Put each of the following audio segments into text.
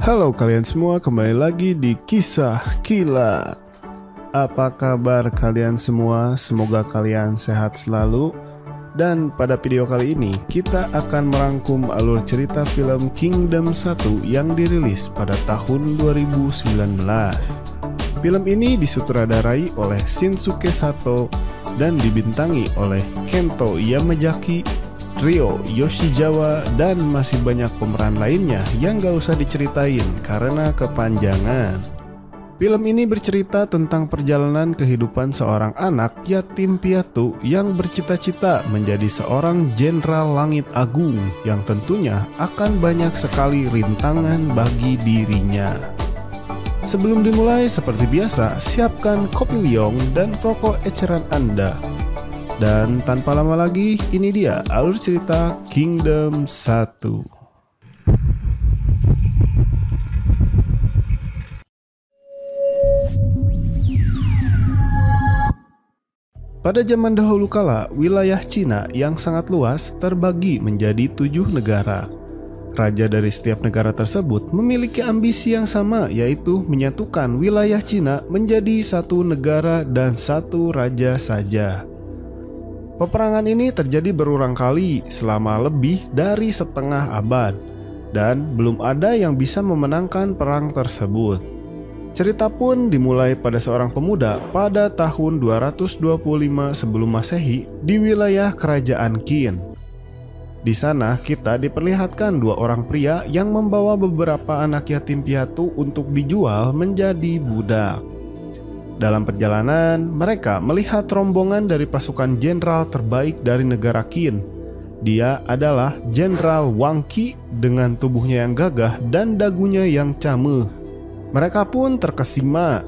Halo kalian semua, kembali lagi di Kisah Kilat. Apa kabar kalian semua? Semoga kalian sehat selalu. Dan pada video kali ini kita akan merangkum alur cerita film Kingdom 1 yang dirilis pada tahun 2019. Film ini disutradarai oleh Shinsuke Sato dan dibintangi oleh Kento Yamazaki, Ryo Yoshizawa, dan masih banyak pemeran lainnya yang gak usah diceritain karena kepanjangan. Film ini bercerita tentang perjalanan kehidupan seorang anak yatim piatu yang bercita-cita menjadi seorang jenderal langit agung yang tentunya akan banyak sekali rintangan bagi dirinya. Sebelum dimulai, seperti biasa, siapkan kopi liong dan rokok eceran Anda. Dan tanpa lama lagi, ini dia alur cerita Kingdom 1. Pada zaman dahulu kala, wilayah Cina yang sangat luas terbagi menjadi 7 negara. Raja dari setiap negara tersebut memiliki ambisi yang sama, yaitu menyatukan wilayah Cina menjadi satu negara dan satu raja saja. Peperangan ini terjadi berulang kali selama lebih dari setengah abad, dan belum ada yang bisa memenangkan perang tersebut. Cerita pun dimulai pada seorang pemuda pada tahun 225 sebelum Masehi di wilayah kerajaan Qin. Di sana kita diperlihatkan 2 orang pria yang membawa beberapa anak yatim piatu untuk dijual menjadi budak. Dalam perjalanan, mereka melihat rombongan dari pasukan jenderal terbaik dari negara Qin. Dia adalah Jenderal Wang Qi dengan tubuhnya yang gagah dan dagunya yang cameh. Mereka pun terkesima,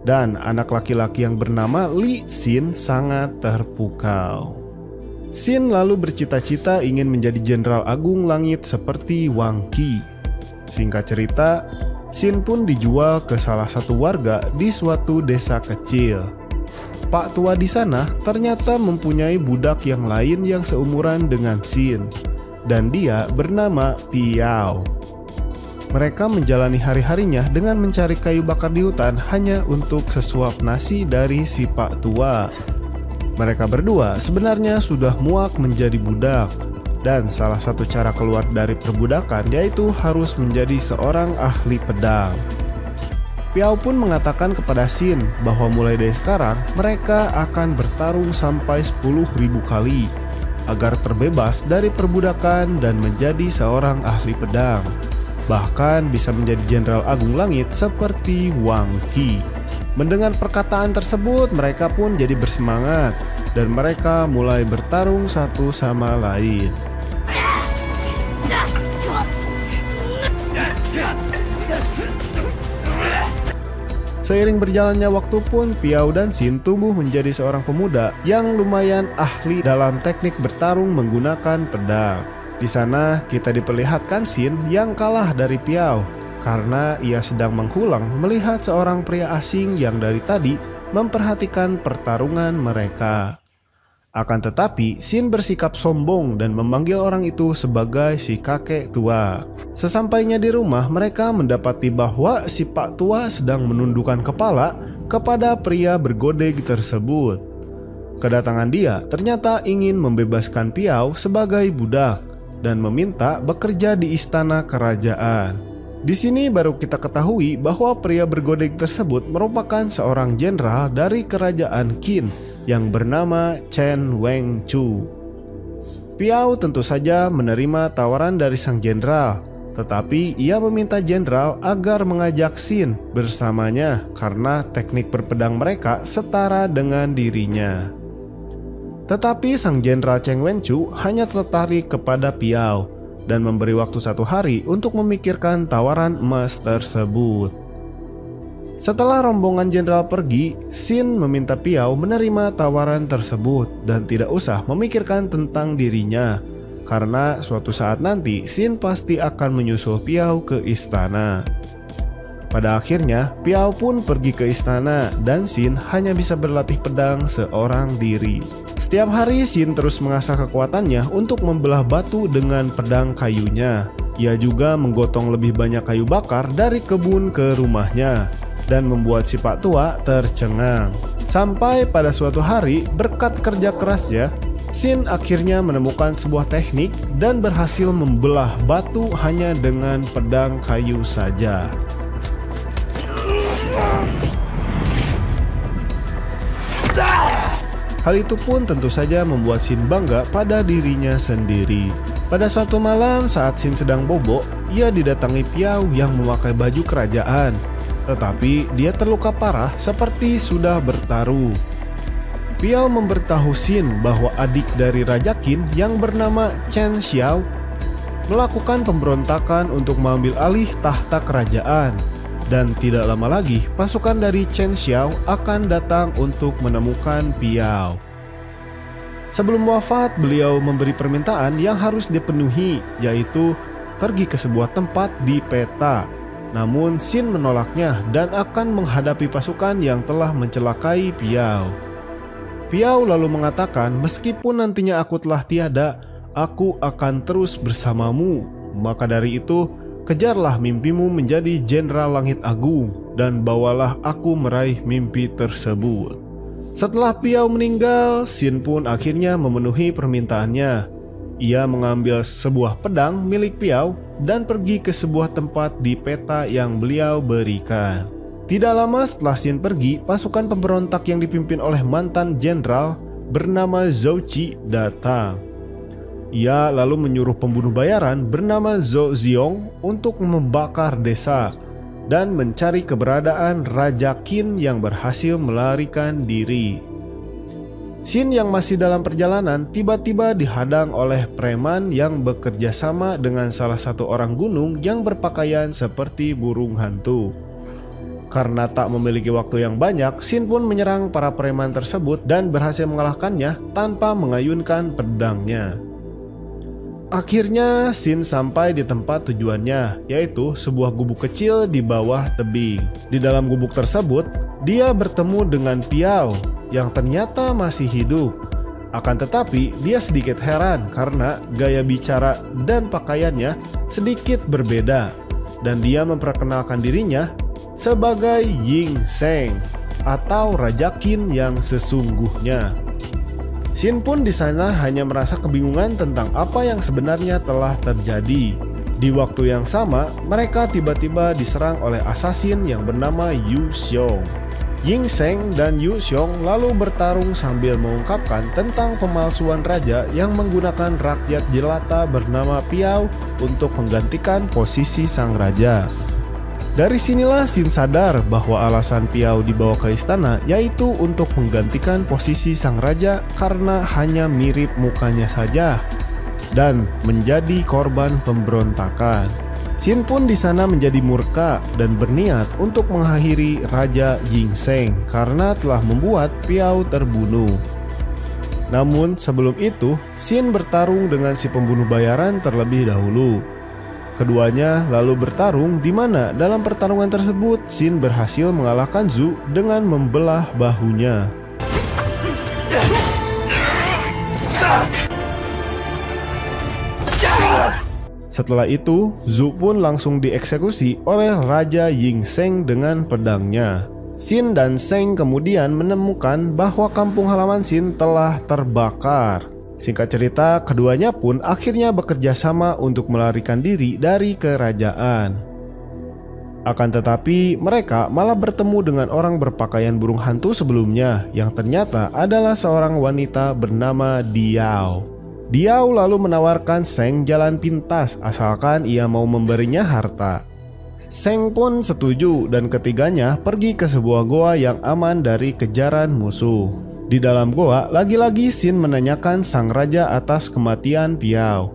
dan anak laki-laki yang bernama Li Xin sangat terpukau. Xin lalu bercita-cita ingin menjadi jenderal agung langit seperti Wang Qi. Singkat cerita, Xin pun dijual ke salah satu warga di suatu desa kecil. Pak tua di sana ternyata mempunyai budak yang lain yang seumuran dengan Xin, dan dia bernama Piao. Mereka menjalani hari-harinya dengan mencari kayu bakar di hutan hanya untuk sesuap nasi dari si Pak tua. Mereka berdua sebenarnya sudah muak menjadi budak, dan salah satu cara keluar dari perbudakan yaitu harus menjadi seorang ahli pedang. Piao pun mengatakan kepada Xin bahwa mulai dari sekarang mereka akan bertarung sampai 10.000 kali agar terbebas dari perbudakan dan menjadi seorang ahli pedang, bahkan bisa menjadi jenderal agung langit seperti Wang Qi. Mendengar perkataan tersebut, mereka pun jadi bersemangat dan mereka mulai bertarung satu sama lain. Seiring berjalannya waktu pun, Piao dan Xin tumbuh menjadi seorang pemuda yang lumayan ahli dalam teknik bertarung menggunakan pedang. Di sana kita diperlihatkan Xin yang kalah dari Piao karena ia sedang menghulang melihat seorang pria asing yang dari tadi memperhatikan pertarungan mereka. Akan tetapi, Xin bersikap sombong dan memanggil orang itu sebagai si kakek tua. Sesampainya di rumah, mereka mendapati bahwa si Pak tua sedang menundukkan kepala kepada pria bergodeg tersebut. Kedatangan dia ternyata ingin membebaskan Piao sebagai budak dan meminta bekerja di istana kerajaan. Di sini baru kita ketahui bahwa pria bergodeg tersebut merupakan seorang jenderal dari kerajaan Qin yang bernama Chen Wengchu. Piao tentu saja menerima tawaran dari sang jenderal, tetapi ia meminta jenderal agar mengajak Xin bersamanya karena teknik berpedang mereka setara dengan dirinya. Tetapi sang jenderal Chen Wengchu hanya tertarik kepada Piao dan memberi waktu 1 hari untuk memikirkan tawaran emas tersebut. Setelah rombongan jenderal pergi, Xin meminta Piao menerima tawaran tersebut dan tidak usah memikirkan tentang dirinya, karena suatu saat nanti Xin pasti akan menyusul Piao ke istana. Pada akhirnya, Piao pun pergi ke istana dan Xin hanya bisa berlatih pedang seorang diri. Setiap hari Xin terus mengasah kekuatannya untuk membelah batu dengan pedang kayunya. Ia juga menggotong lebih banyak kayu bakar dari kebun ke rumahnya dan membuat si Pak Tua tercengang. Sampai pada suatu hari, berkat kerja kerasnya, Xin akhirnya menemukan sebuah teknik dan berhasil membelah batu hanya dengan pedang kayu saja. Hal itu pun tentu saja membuat Xin bangga pada dirinya sendiri. Pada suatu malam saat Xin sedang bobo, ia didatangi Piao yang memakai baju kerajaan. Tetapi dia terluka parah seperti sudah bertaruh. Piao memberitahu Xin bahwa adik dari Raja Qin yang bernama Chen Xiao melakukan pemberontakan untuk mengambil alih tahta kerajaan. Dan tidak lama lagi, pasukan dari Chen Xiao akan datang untuk menemukan Piao. Sebelum wafat, beliau memberi permintaan yang harus dipenuhi, yaitu pergi ke sebuah tempat di peta. Namun Xin menolaknya dan akan menghadapi pasukan yang telah mencelakai Piao. Piao lalu mengatakan, meskipun nantinya aku telah tiada, aku akan terus bersamamu. Maka dari itu, kejarlah mimpimu menjadi Jenderal Langit Agung dan bawalah aku meraih mimpi tersebut. Setelah Piao meninggal, Xin pun akhirnya memenuhi permintaannya. Ia mengambil sebuah pedang milik Piao dan pergi ke sebuah tempat di peta yang beliau berikan. Tidak lama setelah Xin pergi, pasukan pemberontak yang dipimpin oleh mantan jenderal bernama Zhou Qi datang. Ia lalu menyuruh pembunuh bayaran bernama Zhou Ziong untuk membakar desa dan mencari keberadaan Raja Qin yang berhasil melarikan diri. Xin yang masih dalam perjalanan tiba-tiba dihadang oleh preman yang bekerja sama dengan salah satu orang gunung yang berpakaian seperti burung hantu. Karena tak memiliki waktu yang banyak, Xin pun menyerang para preman tersebut dan berhasil mengalahkannya tanpa mengayunkan pedangnya. Akhirnya Xin sampai di tempat tujuannya, yaitu sebuah gubuk kecil di bawah tebing. Di dalam gubuk tersebut, dia bertemu dengan Piao yang ternyata masih hidup. Akan tetapi, dia sedikit heran karena gaya bicara dan pakaiannya sedikit berbeda. Dan dia memperkenalkan dirinya sebagai Ying Sheng atau Raja Qin yang sesungguhnya. Xin pun di sana hanya merasa kebingungan tentang apa yang sebenarnya telah terjadi. Di waktu yang sama, mereka tiba-tiba diserang oleh asasin yang bernama Yu Xiong. Ying Sheng dan Yu Xiong lalu bertarung sambil mengungkapkan tentang pemalsuan raja yang menggunakan rakyat jelata bernama Piao untuk menggantikan posisi sang raja. Dari sinilah Xin sadar bahwa alasan Piao dibawa ke istana yaitu untuk menggantikan posisi sang raja karena hanya mirip mukanya saja dan menjadi korban pemberontakan. Xin pun di sana menjadi murka dan berniat untuk mengakhiri Raja Ying Sheng karena telah membuat Piao terbunuh. Namun sebelum itu, Xin bertarung dengan si pembunuh bayaran terlebih dahulu. Keduanya lalu bertarung di mana dalam pertarungan tersebut Xin berhasil mengalahkan Zhu dengan membelah bahunya. Setelah itu, Zhu pun langsung dieksekusi oleh Raja Ying Sheng dengan pedangnya. Xin dan Sheng kemudian menemukan bahwa kampung halaman Xin telah terbakar. Singkat cerita, keduanya pun akhirnya bekerja sama untuk melarikan diri dari kerajaan. Akan tetapi, mereka malah bertemu dengan orang berpakaian burung hantu sebelumnya yang ternyata adalah seorang wanita bernama Diao. Diao lalu menawarkan Sheng jalan pintas asalkan ia mau memberinya harta. Sheng pun setuju dan ketiganya pergi ke sebuah goa yang aman dari kejaran musuh. Di dalam goa, lagi-lagi Xin menanyakan sang raja atas kematian Piao.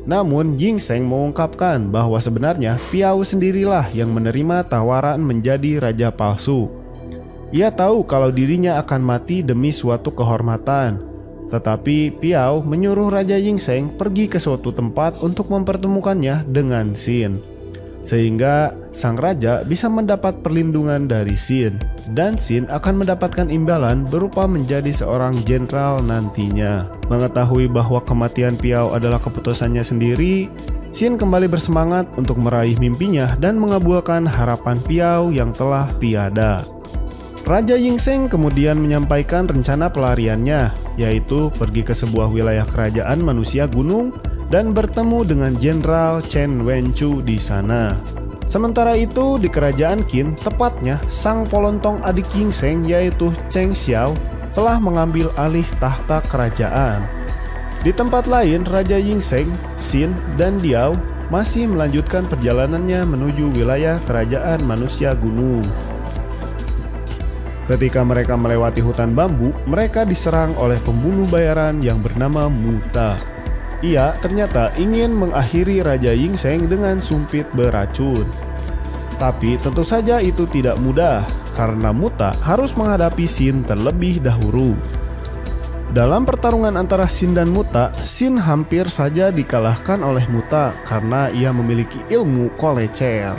Namun Ying Sheng mengungkapkan bahwa sebenarnya Piao sendirilah yang menerima tawaran menjadi raja palsu. Ia tahu kalau dirinya akan mati demi suatu kehormatan. Tetapi Piao menyuruh Raja Ying Sheng pergi ke suatu tempat untuk mempertemukannya dengan Xin. sehingga sang raja bisa mendapat perlindungan dari Xin, dan Xin akan mendapatkan imbalan berupa menjadi seorang jenderal nantinya. Mengetahui bahwa kematian Piao adalah keputusannya sendiri, Xin kembali bersemangat untuk meraih mimpinya dan mengabulkan harapan Piao yang telah tiada. Raja Yingzheng kemudian menyampaikan rencana pelariannya, yaitu pergi ke sebuah wilayah kerajaan manusia gunung dan bertemu dengan Jenderal Chen Wenchu di sana. Sementara itu di kerajaan Qin, tepatnya sang polontong adik Yingzheng yaitu Cheng Xiao telah mengambil alih tahta kerajaan. Di tempat lain, Raja Yingzheng, Xin, dan Diao masih melanjutkan perjalanannya menuju wilayah kerajaan manusia gunung. Ketika mereka melewati hutan bambu, mereka diserang oleh pembunuh bayaran yang bernama Muta. Ia ternyata ingin mengakhiri Raja Yingzheng dengan sumpit beracun. Tapi tentu saja itu tidak mudah, karena Muta harus menghadapi Xin terlebih dahulu. Dalam pertarungan antara Xin dan Muta, Xin hampir saja dikalahkan oleh Muta karena ia memiliki ilmu kolecer.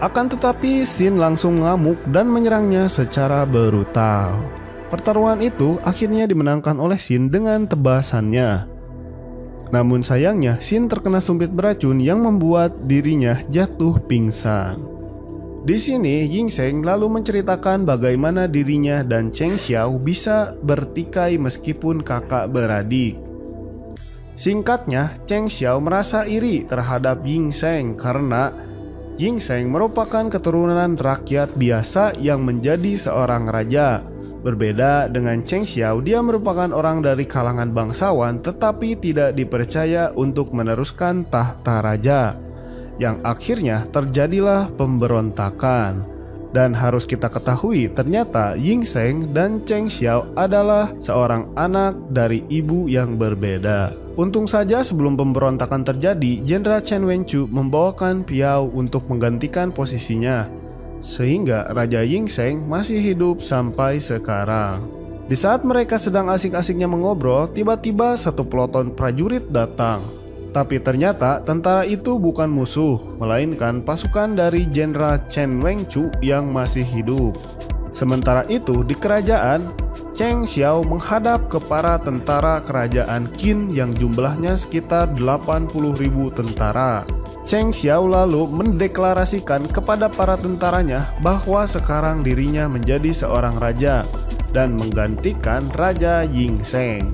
Akan tetapi Xin langsung mengamuk dan menyerangnya secara brutal. Pertarungan itu akhirnya dimenangkan oleh Xin dengan tebasannya. Namun sayangnya Xin terkena sumpit beracun yang membuat dirinya jatuh pingsan. Di sini Yingzheng lalu menceritakan bagaimana dirinya dan Cheng Xiao bisa bertikai meskipun kakak beradik. Singkatnya, Cheng Xiao merasa iri terhadap Yingzheng karena Yingzheng merupakan keturunan rakyat biasa yang menjadi seorang raja. Berbeda dengan Cheng Xiao, dia merupakan orang dari kalangan bangsawan tetapi tidak dipercaya untuk meneruskan tahta raja. Yang akhirnya terjadilah pemberontakan. Dan harus kita ketahui ternyata Yingzheng dan Cheng Xiao adalah seorang anak dari ibu yang berbeda. Untung saja sebelum pemberontakan terjadi, Jenderal Chen Wenchu membawakan Piao untuk menggantikan posisinya, sehingga Raja Yingzheng masih hidup sampai sekarang. Di saat mereka sedang asik-asiknya mengobrol, tiba-tiba satu peloton prajurit datang. Tapi ternyata tentara itu bukan musuh, melainkan pasukan dari Jenderal Chen Wenchu yang masih hidup. Sementara itu di kerajaan, Cheng Xiao menghadap ke para tentara kerajaan Qin yang jumlahnya sekitar 80.000 tentara. Cheng Xiao lalu mendeklarasikan kepada para tentaranya bahwa sekarang dirinya menjadi seorang raja dan menggantikan Raja Yingzheng.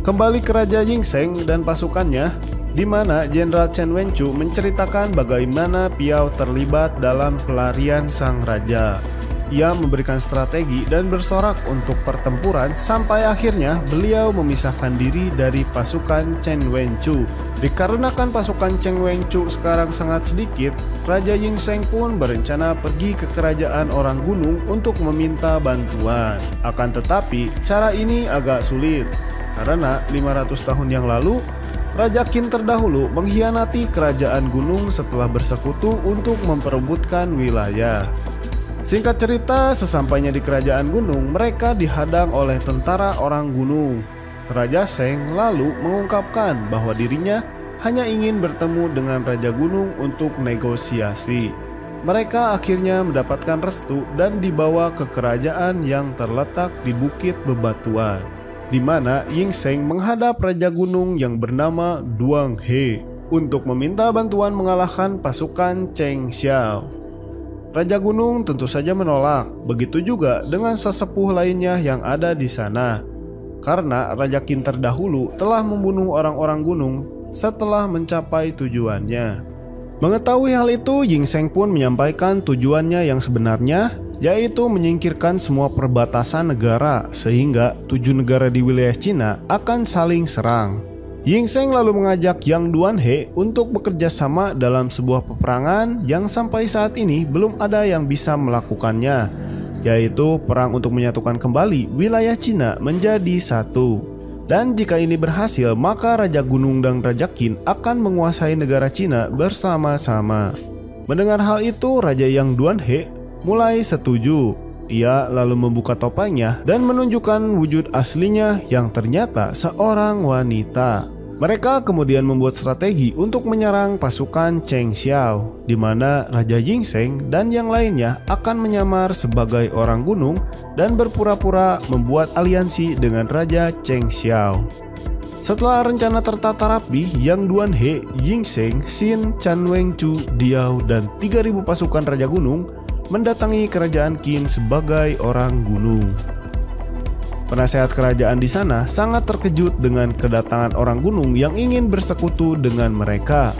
Kembali ke Raja Yingzheng dan pasukannya, di mana Jenderal Chen Wenchu menceritakan bagaimana Piao terlibat dalam pelarian sang raja. Ia memberikan strategi dan bersorak untuk pertempuran sampai akhirnya beliau memisahkan diri dari pasukan Chen Wenchu. Dikarenakan pasukan Chen Wenchu sekarang sangat sedikit, Raja Yingzheng pun berencana pergi ke kerajaan orang gunung untuk meminta bantuan. Akan tetapi cara ini agak sulit karena 500 tahun yang lalu Raja Qin terdahulu mengkhianati kerajaan gunung setelah bersekutu untuk memperebutkan wilayah. Singkat cerita, sesampainya di kerajaan gunung, mereka dihadang oleh tentara orang gunung. Raja Sheng lalu mengungkapkan bahwa dirinya hanya ingin bertemu dengan Raja Gunung untuk negosiasi. Mereka akhirnya mendapatkan restu dan dibawa ke kerajaan yang terletak di Bukit Bebatuan, di mana Yingzheng menghadap Raja Gunung yang bernama Duang He untuk meminta bantuan mengalahkan pasukan Cheng Xiao. Raja Gunung tentu saja menolak, begitu juga dengan sesepuh lainnya yang ada di sana, karena Raja Qin terdahulu telah membunuh orang-orang gunung setelah mencapai tujuannya. Mengetahui hal itu, Yingzheng pun menyampaikan tujuannya yang sebenarnya, yaitu menyingkirkan semua perbatasan negara sehingga 7 negara di wilayah Cina akan saling serang. Yingzheng lalu mengajak Yang Duanhe untuk bekerja sama dalam sebuah peperangan yang sampai saat ini belum ada yang bisa melakukannya, yaitu perang untuk menyatukan kembali wilayah Cina menjadi satu. Dan jika ini berhasil, maka Raja Gunung dan Raja Qin akan menguasai negara Cina bersama-sama. Mendengar hal itu, Raja Yang Duanhe mulai setuju. Ia lalu membuka topengnya dan menunjukkan wujud aslinya yang ternyata seorang wanita. Mereka kemudian membuat strategi untuk menyerang pasukan Cheng Xiao, di mana Raja Yingzheng dan yang lainnya akan menyamar sebagai orang gunung dan berpura-pura membuat aliansi dengan Raja Cheng Xiao. Setelah rencana tertata rapi, Yang Duanhe, Yingzheng, Xin, Chan Wengchu, Diao, dan 3.000 pasukan Raja Gunung mendatangi kerajaan Qin sebagai orang gunung. Penasehat kerajaan di sana sangat terkejut dengan kedatangan orang gunung yang ingin bersekutu dengan mereka.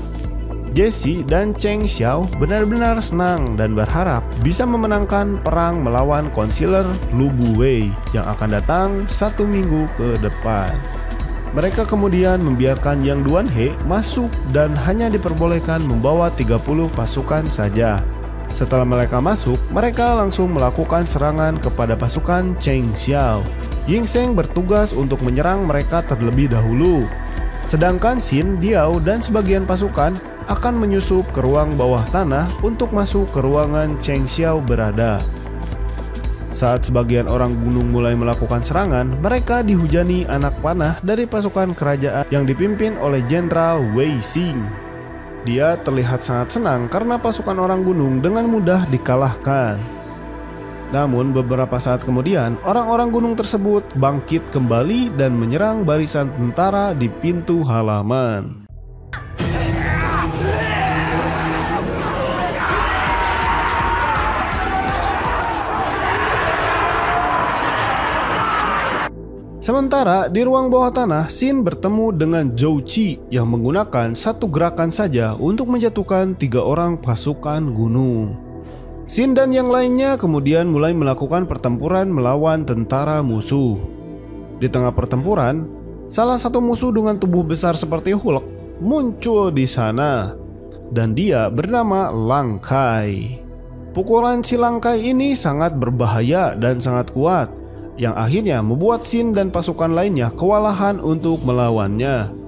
Jesse dan Cheng Xiao benar-benar senang dan berharap bisa memenangkan perang melawan konsiler Lu Buwei yang akan datang 1 minggu ke depan. Mereka kemudian membiarkan Yang Duanhe masuk dan hanya diperbolehkan membawa 30 pasukan saja. Setelah mereka masuk, mereka langsung melakukan serangan kepada pasukan Cheng Xiao. Yingzheng bertugas untuk menyerang mereka terlebih dahulu. Sedangkan Xin, Diao, dan sebagian pasukan akan menyusup ke ruang bawah tanah untuk masuk ke ruangan Cheng Xiao berada. Saat sebagian orang gunung mulai melakukan serangan, mereka dihujani anak panah dari pasukan kerajaan yang dipimpin oleh Jenderal Wei Xing. Dia terlihat sangat senang karena pasukan orang gunung dengan mudah dikalahkan. Namun beberapa saat kemudian, orang-orang gunung tersebut bangkit kembali dan menyerang barisan tentara di pintu halaman. Sementara di ruang bawah tanah, Xin bertemu dengan Zhou Qi yang menggunakan satu gerakan saja untuk menjatuhkan 3 orang pasukan gunung. Xin dan yang lainnya kemudian mulai melakukan pertempuran melawan tentara musuh. Di tengah pertempuran, salah satu musuh dengan tubuh besar seperti Hulk muncul di sana, dan dia bernama Lang Kai. Pukulan si Lang Kai ini sangat berbahaya dan sangat kuat, yang akhirnya membuat Xin dan pasukan lainnya kewalahan untuk melawannya.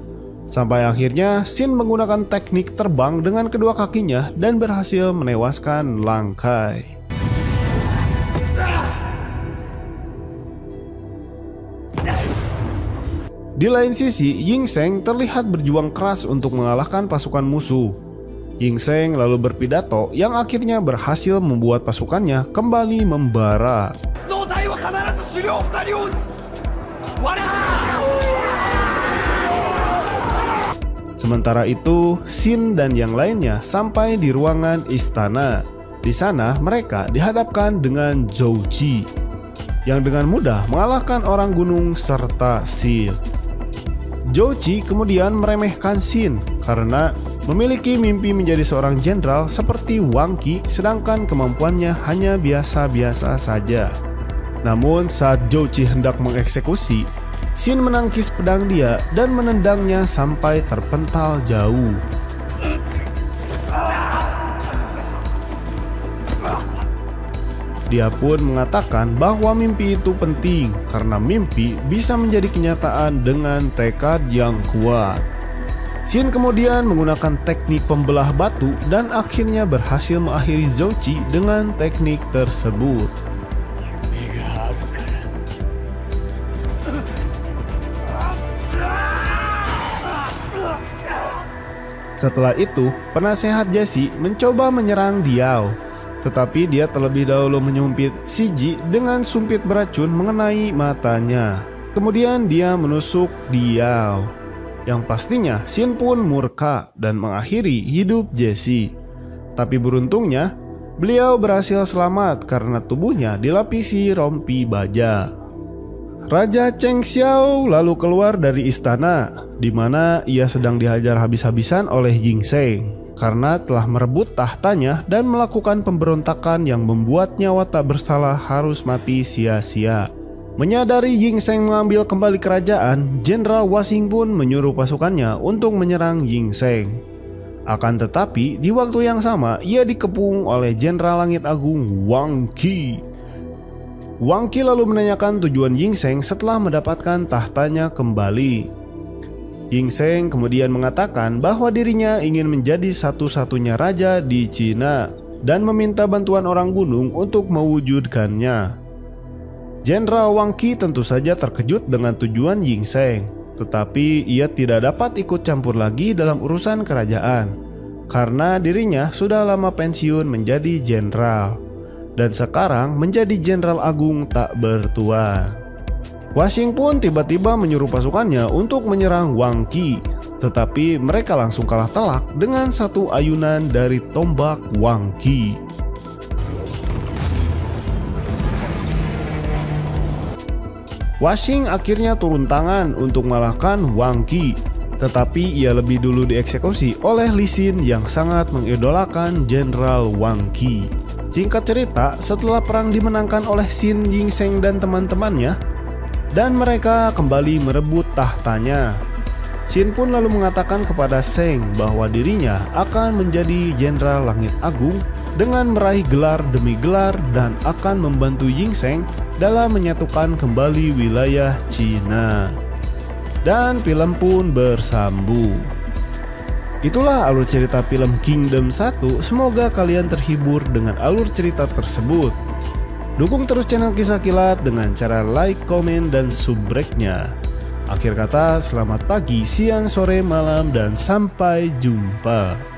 Sampai akhirnya Xin menggunakan teknik terbang dengan kedua kakinya dan berhasil menewaskan Lang Kai. Di lain sisi, Yingzheng terlihat berjuang keras untuk mengalahkan pasukan musuh. Yingzheng lalu berpidato yang akhirnya berhasil membuat pasukannya kembali membara. Sementara itu, Xin dan yang lainnya sampai di ruangan istana. Di sana mereka dihadapkan dengan Zhou Qi yang dengan mudah mengalahkan orang gunung serta Xin. Zhou Qi kemudian meremehkan Xin karena memiliki mimpi menjadi seorang jenderal seperti Wang Qi, sedangkan kemampuannya hanya biasa-biasa saja. Namun saat Zhou Qi hendak mengeksekusi, Xin menangkis pedang dia dan menendangnya sampai terpental jauh. Dia pun mengatakan bahwa mimpi itu penting karena mimpi bisa menjadi kenyataan dengan tekad yang kuat. Xin kemudian menggunakan teknik pembelah batu dan akhirnya berhasil mengakhiri Zhou Qi dengan teknik tersebut. Setelah itu, penasehat Jesse mencoba menyerang Diao, tetapi dia terlebih dahulu menyumpit Siji dengan sumpit beracun mengenai matanya. Kemudian dia menusuk Diao, yang pastinya Xin pun murka dan mengakhiri hidup Jesse. Tapi beruntungnya, beliau berhasil selamat karena tubuhnya dilapisi rompi baja. Raja Cheng Xiao lalu keluar dari istana, di mana ia sedang dihajar habis-habisan oleh Yingzheng karena telah merebut tahtanya dan melakukan pemberontakan yang membuat nyawa tak bersalah harus mati sia-sia. Menyadari Yingzheng mengambil kembali kerajaan, Jenderal Washing pun menyuruh pasukannya untuk menyerang Yingzheng. Akan tetapi, di waktu yang sama ia dikepung oleh Jenderal Langit Agung Wang Qi. Wang Qi lalu menanyakan tujuan Yingzheng setelah mendapatkan tahtanya kembali. Yingzheng kemudian mengatakan bahwa dirinya ingin menjadi satu-satunya raja di Cina dan meminta bantuan orang gunung untuk mewujudkannya. Jenderal Wang Qi tentu saja terkejut dengan tujuan Yingzheng. Tetapi ia tidak dapat ikut campur lagi dalam urusan kerajaan, karena dirinya sudah lama pensiun menjadi jenderal, dan sekarang menjadi jenderal agung tak bertuan. Washing pun tiba-tiba menyuruh pasukannya untuk menyerang Wang Qi, tetapi mereka langsung kalah telak dengan satu ayunan dari tombak Wang Qi. Washing akhirnya turun tangan untuk mengalahkan Wang Qi, tetapi ia lebih dulu dieksekusi oleh Li Xin yang sangat mengidolakan Jenderal Wang Qi. Singkat cerita, setelah perang dimenangkan oleh Xin Yingsheng dan teman-temannya, dan mereka kembali merebut tahtanya, Xin pun lalu mengatakan kepada Sheng bahwa dirinya akan menjadi Jenderal Langit Agung dengan meraih gelar demi gelar dan akan membantu Yingsheng dalam menyatukan kembali wilayah Cina. Dan film pun bersambung. Itulah alur cerita film Kingdom 1. Semoga kalian terhibur dengan alur cerita tersebut. Dukung terus channel Kisah Kilat dengan cara like, komen, dan subrek-nya. Akhir kata, selamat pagi, siang, sore, malam, dan sampai jumpa.